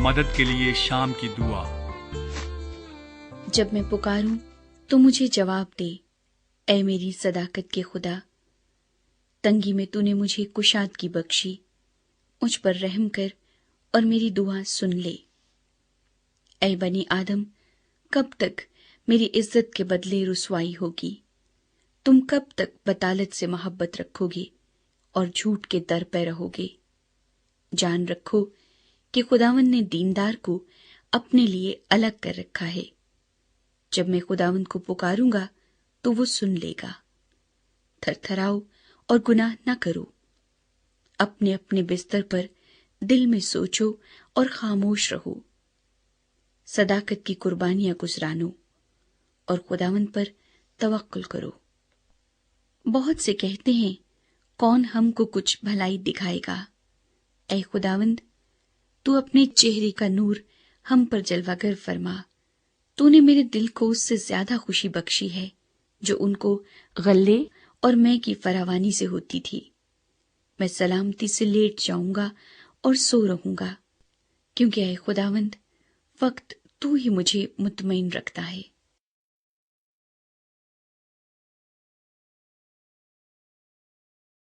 मदद के लिए शाम की दुआ। जब मैं पुकारूं तो मुझे जवाब दे, ऐ मेरी सदाकत के खुदा। तंगी में तूने मुझे कुशादगी बख्शी, मुझ पर रहम कर और मेरी दुआ सुन ले। ऐ बनी आदम, कब तक मेरी इज्जत के बदले रुसवाई होगी? तुम कब तक बतालत से मोहब्बत रखोगे और झूठ के दर पे रहोगे? जान रखो कि खुदावन ने दीनदार को अपने लिए अलग कर रखा है। जब मैं खुदावन को पुकारूंगा तो वो सुन लेगा। थरथराओ और गुनाह न करो। अपने अपने बिस्तर पर दिल में सोचो और खामोश रहो। सदाकत की कुर्बानियां गुजरानो और खुदावन पर तवक्कुल करो। बहुत से कहते हैं, कौन हमको कुछ भलाई दिखाएगा? ऐ खुदावंद, तू अपने चेहरे का नूर हम पर जलवागर फरमा। तूने मेरे दिल को उससे ज्यादा खुशी बख्शी है जो उनको गल्ले और मैं की फरावानी से होती थी। मैं सलामती से लेट जाऊंगा और सो रहूंगा, क्योंकि ऐ खुदावंद, वक्त तू ही मुझे मुतमईन रखता है।